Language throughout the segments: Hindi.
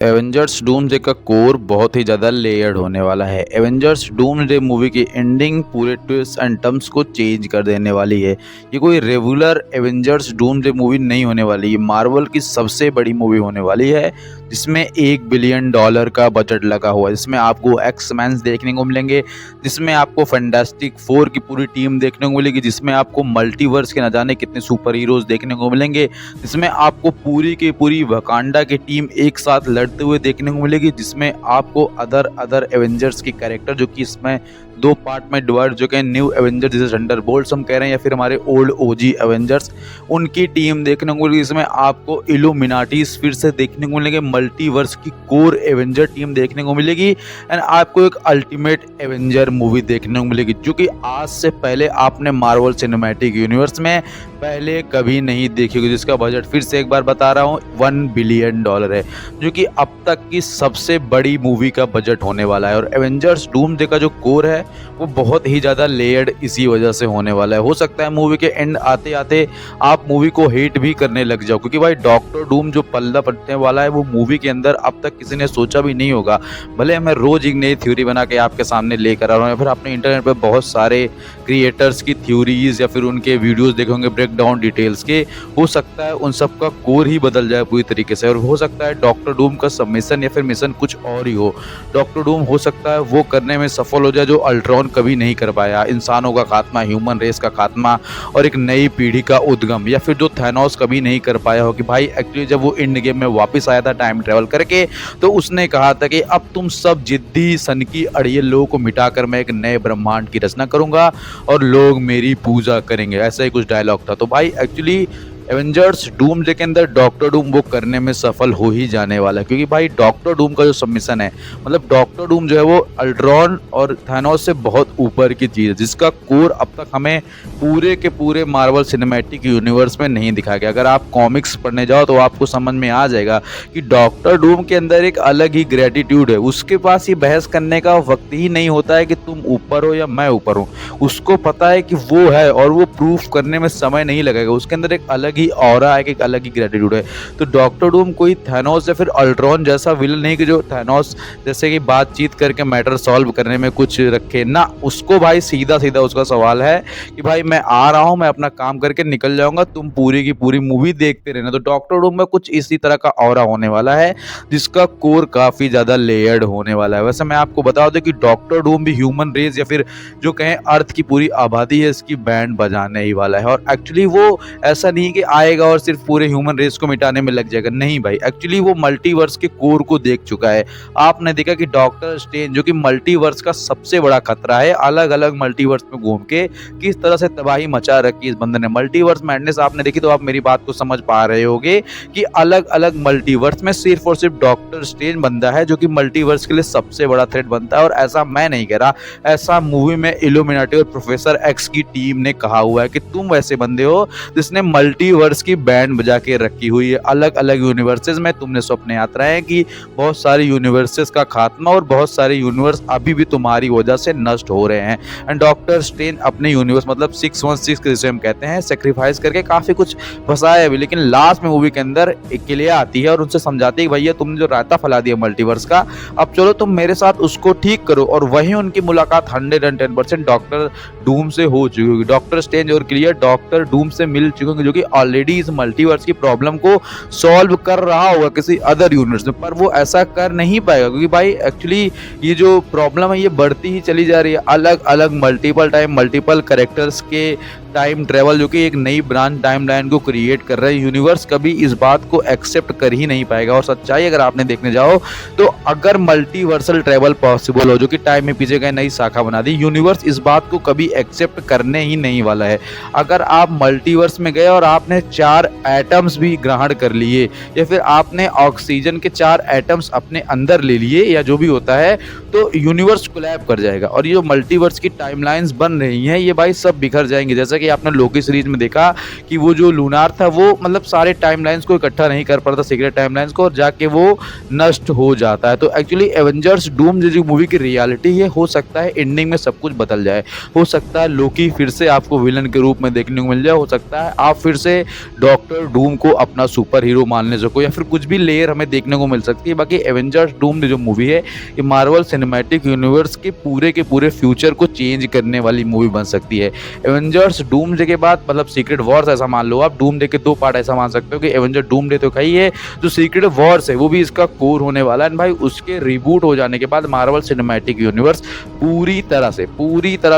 एवेंजर्स डूम्सडे का कोर बहुत ही ज़्यादा लेयर्ड होने वाला है। एवेंजर्स डूम्सडे मूवी की एंडिंग पूरे ट्विस्ट एंड टर्म्स को चेंज कर देने वाली है। ये कोई रेगुलर एवेंजर्स डूम्सडे मूवी नहीं होने वाली, ये मार्वल की सबसे बड़ी मूवी होने वाली है जिसमें $1 बिलियन का बजट लगा हुआ है। जिसमें आपको एक्स-मैन्स देखने को मिलेंगे, जिसमें आपको फैंटास्टिक फोर की पूरी टीम देखने को मिलेगी, जिसमें आपको मल्टीवर्स के न जाने कितने सुपर हीरोज़ देखने को मिलेंगे, जिसमें आपको पूरी की पूरी वकांडा की टीम एक साथ लड़ते हुए देखने को मिलेगी, जिसमें आपको अदर एवेंजर्स की कैरेक्टर जो कि इसमें 2 पार्ट में डिवाइड जो कि न्यू एवेंजर्स जिसे थंडरबोल्ट्स हम कह रहे हैं या फिर हमारे ओल्ड ओजी एवेंजर्स, उनकी टीम देखने को मिलेगी। जिसमें आपको इल्यूमिनाटीज फिर से देखने को मिलेंगे, मल्टीवर्स की कोर एवेंजर टीम देखने को मिलेगी एंड आपको एक अल्टीमेट एवेंजर मूवी देखने को मिलेगी जो कि आज से पहले आपने मार्वल सिनेमैटिक यूनिवर्स में पहले कभी नहीं देखी होगी, जिसका बजट फिर से एक बार बता रहा हूँ $1 बिलियन है, जो कि अब तक की सबसे बड़ी मूवी का बजट होने वाला है। और एवेंजर्स डूम्सडे का जो कोर है वो बहुत ही ज़्यादा लेयर्ड इसी वजह से होने वाला है। हो सकता है मूवी के एंड आते आते आप मूवी को हेट भी करने लग जाओ, क्योंकि भाई डॉक्टर डूम जो पल्ला पड़ने वाला है वो मूवी के अंदर अब तक किसी ने सोचा भी नहीं होगा। भले मैं रोज़ एक नई थ्योरी बना के आपके सामने लेकर आ रहा हूँ, या फिर आपने इंटरनेट पर बहुत सारे क्रिएटर्स की थ्योरीज या फिर उनके वीडियोज़ देखे होंगे ब्रेक डाउन डिटेल्स के, हो सकता है उन सब का कोर ही बदल जाए पूरी तरीके से। और हो सकता है डॉक्टर डूम का सबमिशन या फिर मिशन कुछ और ही हो। डॉक्टर डूम हो सकता है वो करने में सफल हो जाए जो अल्ट्रॉन कभी नहीं कर पाया, इंसानों का खात्मा, ह्यूमन रेस का खात्मा और एक नई पीढ़ी का उद्गम, या फिर जो थैनोस कभी नहीं कर पाया हो। कि भाई एक्चुअली जब वो एंड गेम में वापस आया था टाइम ट्रेवल करके, तो उसने कहा था कि अब तुम सब जिद्दी सनकी अड़ियल लोगों को मिटाकर मैं एक नए ब्रह्मांड की रचना करूंगा और लोग मेरी पूजा करेंगे, ऐसा ही कुछ डायलॉग था। तो भाई एक्चुअली एवेंजर्स डूम्सडे के अंदर डॉक्टर डूम वो करने में सफल हो ही जाने वाला है, क्योंकि भाई डॉक्टर डूम का जो सबमिशन है, मतलब डॉक्टर डूम जो है वो अल्ट्रॉन और थैनोस से बहुत ऊपर की चीज़ है, जिसका कोर अब तक हमें पूरे के पूरे मार्वल सिनेमैटिक यूनिवर्स में नहीं दिखाया गया। अगर आप कॉमिक्स पढ़ने जाओ तो आपको समझ में आ जाएगा कि डॉक्टर डूम के अंदर एक अलग ही ग्रेटिट्यूड है। उसके पास ये बहस करने का वक्त ही नहीं होता है कि तुम ऊपर हो या मैं ऊपर हूँ। उसको पता है कि वो है और वो प्रूफ करने में समय नहीं लगेगा। उसके अंदर एक अलग ही ऑरा है, एक अलग ही ग्रेटिट्यूड है। तो डॉक्टर डूम कोई थैनोस या फिर अल्ट्रॉन जैसा विलन नहीं कि जो थैनोस जैसे कि बातचीत करके मैटर सॉल्व करने में कुछ रखे ना। उसको भाई सीधा सीधा उसका सवाल है कि भाई मैं आ रहा हूं, मैं अपना काम करके निकल जाऊंगा, तुम पूरी की पूरी मूवी देखते रहना। तो डॉक्टर डूम में कुछ इसी तरह का ऑरा होने वाला है, जिसका कोर काफी ज्यादा लेयर्ड होने वाला है। वैसे मैं आपको बता दूं कि डॉक्टर डूम भी ह्यूमन रेस या फिर जो कहें अर्थ की पूरी आबादी है इसकी बैंड बजाने ही वाला है। और एक्चुअली वो ऐसा नहीं कि आएगा और सिर्फ पूरे ह्यूमन रेस को मिटाने में लग जाएगा, नहीं भाई। एक्चुअली वो मल्टीवर्स के कोर को देख चुका है। आपने देखा कि डॉक्टर स्ट्रेंज जो कि मल्टीवर्स का सबसे बड़ा खतरा है, अलग अलग मल्टीवर्स में घूम के किस तरह से तबाही मचा रखी इस बंदे ने। मल्टीवर्स मैडनेस आपने देखी तो आप मेरी बात को समझ पा रहे होगे कि अलग अलग मल्टीवर्स में सिर्फ और सिर्फ डॉक्टर स्ट्रेंज बंदा है जो कि मल्टीवर्स के लिए सबसे बड़ा थ्रेट बनता है। और ऐसा मैं नहीं कह रहा, ऐसा मूवी में इल्यूमिनाटी और प्रोफेसर एक्स की टीम ने कहा हुआ है कि तुम वैसे बंदे हो जिसने मल्टीवर्स की बैंड बजा के रखी हुई है। अलग अलग यूनिवर्सेस में तुमने स्वप्न यात्राएं की, बहुत सारे यूनिवर्सेस का खात्मा और बहुत सारे यूनिवर्स अभी भी तुम्हारी वजह से नष्ट हो रहे हैं। एंड डॉक्टर स्ट्रेंज अपने यूनिवर्स मतलब 616 जिसे हम कहते हैं सेक्रीफाइस करके काफी कुछ फंसाया भी, लेकिन लास्ट में मूवी के अंदर एक क्लियर आती है और उनसे समझाती है कि भैया तुमने जो रायता फैला दिया मल्टीवर्स का, अब चलो तुम मेरे साथ उसको ठीक करो। और वहीं उनकी मुलाकात 110% डॉक्टर डूम से हो चुकी होगी। डॉक्टर स्ट्रेंज और क्लियर डॉक्टर डूम से मिल चुके होंगे जो कि ऑलरेडी इस मल्टीवर्स की प्रॉब्लम को सॉल्व कर रहा होगा किसी अदर यूनिवर्स में, पर वो ऐसा कर नहीं पाएगा क्योंकि भाई एक्चुअली ये जो प्रॉब्लम है ये बढ़ती ही चली जा रही है। अलग अलग मल्टीपल टाइम मल्टीपल कैरेक्टर्स के टाइम ट्रेवल जो कि एक नई ब्रांच टाइमलाइन को क्रिएट कर रहे हैं। यूनिवर्स कभी इस बात को एक्सेप्ट कर ही नहीं पाएगा। और सच्चाई अगर आपने देखने जाओ तो अगर मल्टीवर्सल ट्रेवल पॉसिबल हो जो कि टाइम में पीछे गए नई शाखा बना दी, यूनिवर्स इस बात को कभी एक्सेप्ट करने ही नहीं वाला है। अगर आप मल्टीवर्स में गए और आपने 4 एटम्स भी ग्रहण कर लिए या फिर आपने ऑक्सीजन के 4 एटम्स अपने अंदर ले लिए या जो भी होता है, तो यूनिवर्स कोलैप कर जाएगा। और ये जो मल्टीवर्स की टाइमलाइंस बन रही हैं ये भाई सब बिखर जाएंगे। जैसा कि आपने लोकी सीरीज में देखा कि वो जो लूनार था वो मतलब सारे टाइमलाइंस को इकट्ठा नहीं कर पाता, सीक्रेट टाइमलाइंस को, और जाके वो नष्ट हो जाता है। तो एक्चुअली एवेंजर्स डूम जो मूवी की रियलिटी है, हो सकता है एंडिंग में सब कुछ बदल जाए। हो सकता है लोकी फिर से आपको विलन के रूप में देखने को मिल जाए, हो सकता है आप फिर से से डॉक्टर डूम को अपना सुपर हीरो मानने सको, या फिर कुछ भी लेयर हमें देखने को मिल सकती है। बाकी एवेंजर्स डूम जो मूवी है, ये मार्वल सिनेमैटिक यूनिवर्स के पूरे फ्यूचर को चेंज करने वाली मूवी बन सकती है। एवेंजर्स डूम के बाद मतलब सीक्रेट वॉर्स ऐसा मान लो आप, डूम के 2 पार्ट ऐसा मान सकते हो कि एवेंजर डूम तो कही है, जो सीक्रेट वॉर्स है वो भी इसका कोर होने वाला है। भाई उसके रिबूट हो जाने के बाद मार्वल सिनेमैटिक यूनिवर्स पूरी तरह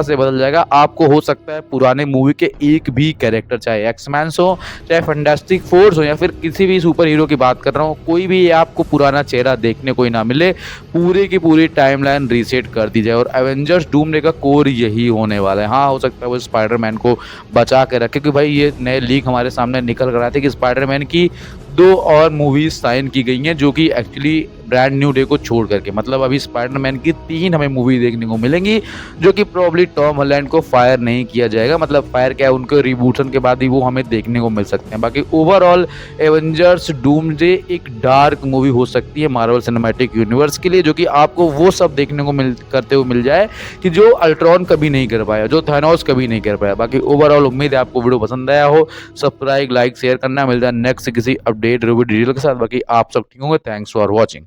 से बदल जाएगा। आपको हो सकता है पुराने मूवी के एक भी कैरेक्टर, चाहे एक्समैन्स हो, चाहे फैंटास्टिक फोर्स हो, या फिर किसी भी सुपर हीरो की बात कर रहा हूँ, कोई भी आपको पुराना चेहरा देखने को ही ना मिले, पूरी की पूरी टाइमलाइन रीसेट कर दी जाए। और एवेंजर्स डूम का कोर यही होने वाला है। हाँ, हो सकता है वो स्पाइडरमैन को बचा के रखे, क्योंकि भाई ये नए लीक हमारे सामने निकल कर आए थे कि स्पाइडरमैन की 2 और मूवीज साइन की गई हैं, जो कि एक्चुअली ब्रांड न्यू डे को छोड़ करके, मतलब अभी स्पाइडरमैन की 3 हमें मूवी देखने को मिलेंगी, जो कि प्रॉब्ली टॉम हॉलैंड को फायर नहीं किया जाएगा। मतलब फायर क्या है, उनके रिबूटन के बाद ही वो हमें देखने को मिल सकते हैं। बाकी ओवरऑल एवेंजर्स डूमसडे एक डार्क मूवी हो सकती है मार्वल सिनेमैटिक यूनिवर्स के लिए, जो कि आपको वो सब देखने को मिल जाए कि जो अल्ट्रॉन कभी नहीं कर पाया, जो थैनोस कभी नहीं कर पाया। बाकी ओवरऑल उम्मीद है आपको वीडियो पसंद आया हो। सब्सक्राइब, लाइक, शेयर करना। मिलता है नेक्स्ट किसी अपडेट रिव्यू डिटेल के साथ। बाकी आप सब ठीक होंगे। Thanks for watching.